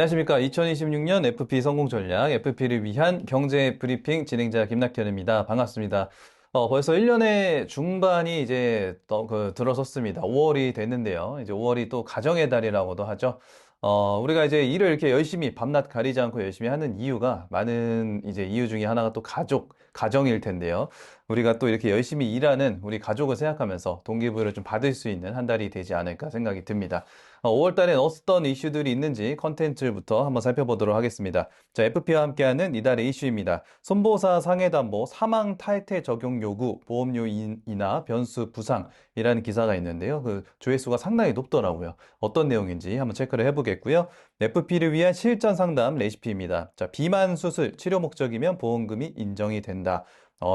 안녕하십니까. 2026년 FP 성공 전략, FP를 위한 경제 브리핑 진행자 김낙현입니다. 반갑습니다. 벌써 1년의 중반이 이제 들어섰습니다. 5월이 됐는데요. 이제 5월이 또 가정의 달이라고도 하죠. 우리가 이제 일을 이렇게 열심히 밤낮 가리지 않고 열심히 하는 이유가 많은 이제 이유 중에 하나가 또 가정일 텐데요. 우리가 또 이렇게 열심히 일하는 우리 가족을 생각하면서 동기부여를 좀 받을 수 있는 한 달이 되지 않을까 생각이 듭니다. 5월 달엔 어떤 이슈들이 있는지 컨텐츠부터 한번 살펴보도록 하겠습니다. 자, FP와 함께하는 이달의 이슈입니다. 손보사 상해담보 사망 탈퇴 적용 요구 보험료 인하 변수 부상이라는 기사가 있는데요. 그 조회수가 상당히 높더라고요. 어떤 내용인지 한번 체크를 해보겠고요. FP를 위한 실전 상담 레시피입니다. 자, 비만 수술 치료 목적이면 보험금이 인정이 된다.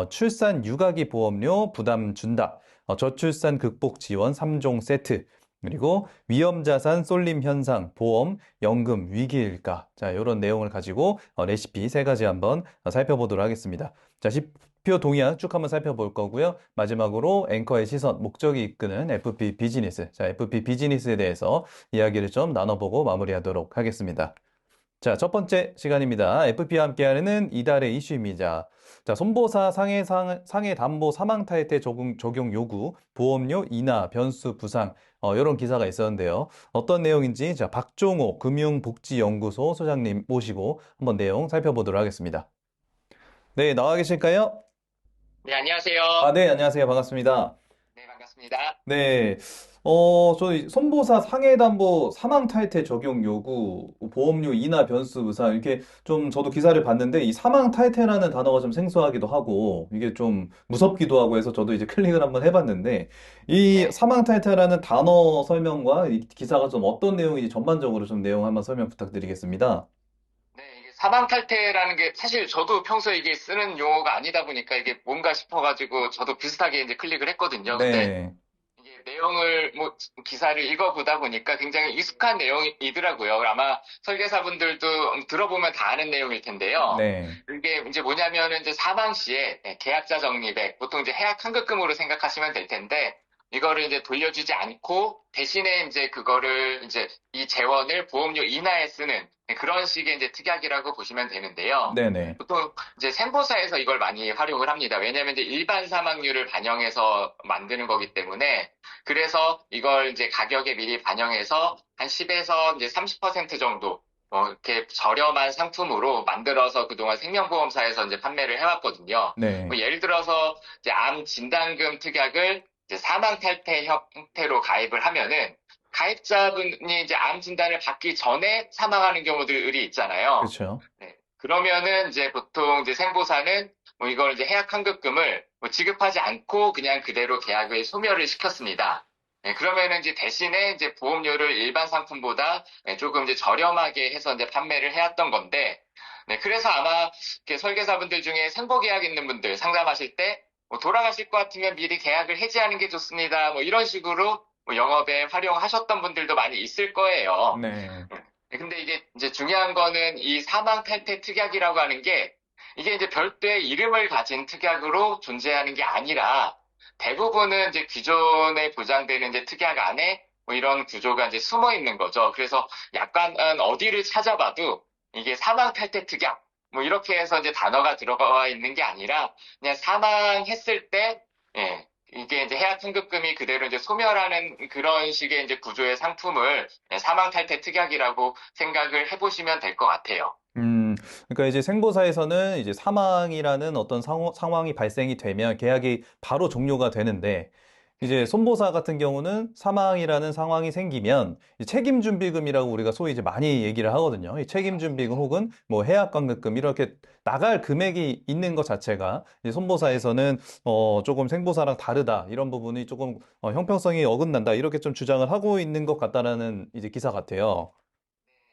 출산 육아기 보험료 부담 준다. 저출산 극복 지원 3종 세트. 그리고 위험자산 쏠림 현상, 보험, 연금, 위기일까. 자, 이런 내용을 가지고 레시피 세 가지 한번 살펴보도록 하겠습니다. 자, 지표 동향 쭉 한번 살펴볼 거고요. 마지막으로 앵커의 시선, 목적이 이끄는 FP 비즈니스. 자, FP 비즈니스에 대해서 이야기를 좀 나눠보고 마무리하도록 하겠습니다. 자, 첫 번째 시간입니다. FP와 함께하는 이달의 이슈입니다. 자, 손보사 상해 담보 사망 탈퇴 적용 요구, 보험료 인하, 변수 부상, 이런 기사가 있었는데요. 어떤 내용인지, 자, 박종호 금융복지연구소 소장님 모시고 한번 내용 살펴보도록 하겠습니다. 네, 나와 계실까요? 네, 안녕하세요. 네, 안녕하세요. 반갑습니다. 네, 반갑습니다. 네. 저희 손보사 상해담보 사망 탈퇴 적용 요구, 보험료 인하 변수 무상 이렇게 좀 저도 기사를 봤는데 이 사망 탈퇴라는 단어가 좀 생소하기도 하고 이게 좀 무섭기도 하고 해서 저도 이제 클릭을 한번 해봤는데 이 네. 사망 탈퇴라는 단어 설명과 이 기사가 좀 어떤 내용인지 전반적으로 좀 내용 한번 설명 부탁드리겠습니다. 네, 이게 사망 탈퇴라는 게 사실 저도 평소에 이게 쓰는 용어가 아니다 보니까 이게 뭔가 싶어가지고 저도 비슷하게 이제 클릭을 했거든요. 근데 네. 이게 내용을 뭐 기사를 읽어보다 보니까 굉장히 익숙한 내용이더라고요. 아마 설계사분들도 들어보면 다 아는 내용일 텐데요. 네. 이게 이제 뭐냐면은 이제 사망 시에 계약자 적립액, 보통 이제 해약 환급금으로 생각하시면 될 텐데 이거를 이제 돌려주지 않고 대신에 이제 그거를 이제 이 재원을 보험료 인하에 쓰는 그런 식의 이제 특약이라고 보시면 되는데요. 네네. 보통 이제 생보사에서 이걸 많이 활용을 합니다. 왜냐하면 이제 일반 사망률을 반영해서 만드는 거기 때문에 그래서 이걸 이제 가격에 미리 반영해서 한 10에서 이제 30% 정도 이렇게 저렴한 상품으로 만들어서 그동안 생명보험사에서 이제 판매를 해왔거든요. 네. 뭐 예를 들어서 이제 암 진단금 특약을 이제 사망 탈퇴 형태로 가입을 하면은 가입자분이 이제 암 진단을 받기 전에 사망하는 경우들이 있잖아요. 그렇죠. 네. 그러면은 이제 보통 이제 생보사는 뭐 이걸 이제 해약 환급금을 뭐 지급하지 않고 그냥 그대로 계약을 소멸을 시켰습니다. 네, 그러면은 이제 대신에 이제 보험료를 일반 상품보다 조금 이제 저렴하게 해서 이제 판매를 해왔던 건데, 네, 그래서 아마 이렇게 설계사분들 중에 생보 계약 있는 분들 상담하실 때, 뭐 돌아가실 것 같으면 미리 계약을 해지하는 게 좋습니다. 뭐 이런 식으로 뭐 영업에 활용하셨던 분들도 많이 있을 거예요. 네. 근데 이게 이제 중요한 거는 이 사망 탈퇴 특약이라고 하는 게 이게 이제 별도의 이름을 가진 특약으로 존재하는 게 아니라 대부분은 이제 기존에 보장되는 이제 특약 안에 뭐 이런 구조가 이제 숨어 있는 거죠. 그래서 약간 어디를 찾아봐도 이게 사망 탈퇴 특약 뭐 이렇게 해서 이제 단어가 들어가 있는 게 아니라 그냥 사망했을 때 예, 이게 이제 해약 환급금이 그대로 이제 소멸하는 그런 식의 이제 구조의 상품을 사망 탈퇴 특약이라고 생각을 해보시면 될 것 같아요. 그러니까 이제 생보사에서는 이제 사망이라는 어떤 상황이 발생이 되면 계약이 바로 종료가 되는데, 이제 네네. 손보사 같은 경우는 사망이라는 상황이 생기면 이 책임준비금이라고 우리가 소위 이제 많이 얘기를 하거든요. 이 책임준비금 맞습니다. 혹은 뭐 해약관급금 이렇게 나갈 금액이 있는 것 자체가 이제 네. 손보사에서는 조금 생보사랑 다르다 이런 부분이 조금 형평성이 어긋난다 이렇게 좀 주장을 하고 있는 것 같다라는 이제 기사 같아요.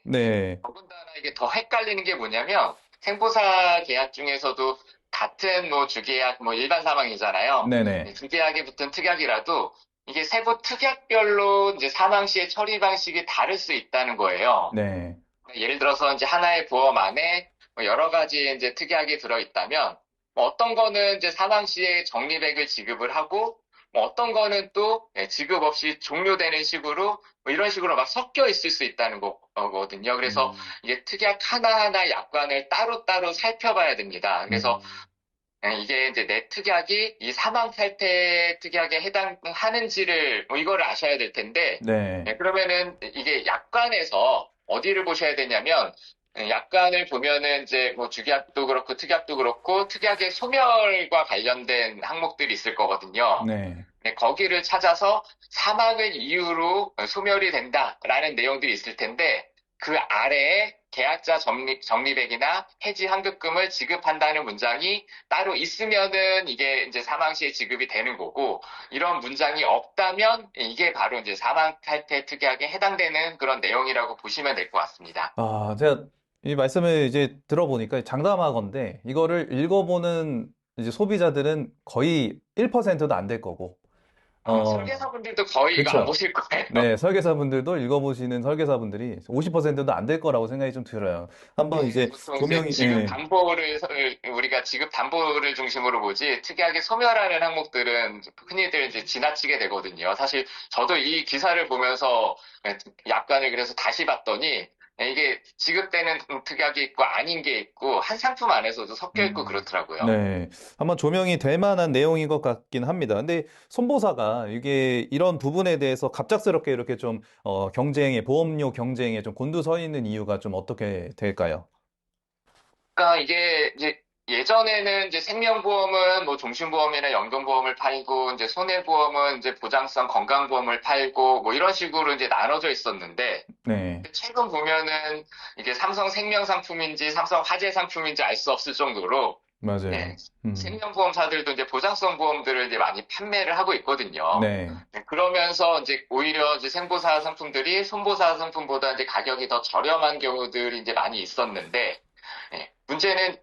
이게 네, 더군다나 이게 더 헷갈리는 게 뭐냐면 생보사 계약 중에서도 같은 뭐 주계약, 뭐 일반 사망이잖아요. 네네, 주계약에 붙은 특약이라도 이게 세부 특약별로 이제 사망 시의 처리 방식이 다를 수 있다는 거예요. 네. 예를 들어서 이제 하나의 보험 안에 뭐 여러 가지 이제 특약이 들어있다면 뭐 어떤 거는 이제 사망 시에 적립액을 지급을 하고 뭐 어떤 거는 또 지급 없이 종료되는 식으로 뭐 이런 식으로 막 섞여 있을 수 있다는 거거든요. 그래서 음, 이게 특약 하나하나 약관을 따로따로 살펴봐야 됩니다. 그래서 음, 이게 이제 내 특약이 이 사망 탈퇴 특약에 해당하는지를 뭐 이거를 아셔야 될 텐데 네, 그러면은 이게 약관에서 어디를 보셔야 되냐면 약관을 보면은 이제 뭐 주기약도 그렇고 특약도 그렇고 특약의 소멸과 관련된 항목들이 있을 거거든요. 네. 거기를 찾아서 사망을 이유로 소멸이 된다라는 내용들이 있을 텐데 그 아래에 계약자 적립액이나 해지 환급금을 지급한다는 문장이 따로 있으면은 이게 이제 사망 시에 지급이 되는 거고 이런 문장이 없다면 이게 바로 이제 사망 탈퇴 특약에 해당되는 그런 내용이라고 보시면 될 것 같습니다. 아, 제가 이 말씀을 이제 들어보니까 장담하건대 이거를 읽어보는 이제 소비자들은 거의 1%도 안 될 거고, 설계사분들도 거의 이거 안 그쵸. 보실 거예요. 네, 설계사분들도 읽어보시는 설계사분들이 50%도 안 될 거라고 생각이 좀 들어요. 한번 네, 이제 보통 이제 조명이, 예, 우리가 지급 담보를 중심으로 보지, 특이하게 소멸하는 항목들은 흔히들 이제 지나치게 되거든요. 사실 저도 이 기사를 보면서 약관을 그래서 다시 봤더니, 이게 지급되는 특약이 있고 아닌 게 있고, 한 상품 안에서도 섞여 있고 그렇더라고요. 네. 한번 조명이 될 만한 내용인 것 같긴 합니다. 근데 손보사가 이게 이런 부분에 대해서 갑작스럽게 이렇게 좀, 보험료 경쟁에 좀 곤두서 있는 이유가 좀 어떻게 될까요? 그러니까 이게 이제 예전에는 이제 생명보험은 뭐 종신보험이나 연금보험을 팔고 이제 손해보험은 이제 보장성 건강보험을 팔고 뭐 이런 식으로 이제 나눠져 있었는데 네, 최근 보면은 이게 삼성 생명상품인지 삼성 화재상품인지 알 수 없을 정도로 예, 맞아요. 생명보험사들도 이제 보장성 보험들을 이제 많이 판매를 하고 있거든요. 네, 그러면서 이제 오히려 이제 생보사 상품들이 손보사 상품보다 이제 가격이 더 저렴한 경우들이 이제 많이 있었는데 문제는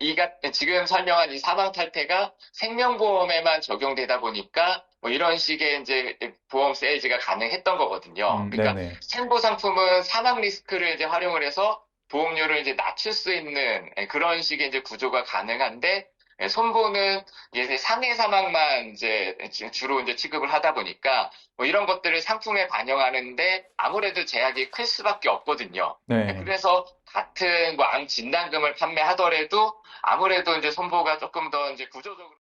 지금 설명한 이 사망 탈퇴가 생명보험에만 적용되다 보니까 뭐 이런 식의 이제 보험 세일즈가 가능했던 거거든요. 그러니까 네네. 생보 상품은 사망 리스크를 이제 활용을 해서 보험료를 이제 낮출 수 있는 그런 식의 이제 구조가 가능한데 손보는 이제 상해 사망만 이제 주로 이제 취급을 하다 보니까 뭐 이런 것들을 상품에 반영하는데 아무래도 제약이 클 수밖에 없거든요. 네. 그래서 같은 뭐 암 진단금을 판매하더라도 아무래도 이제 손보가 조금 더 이제 구조적으로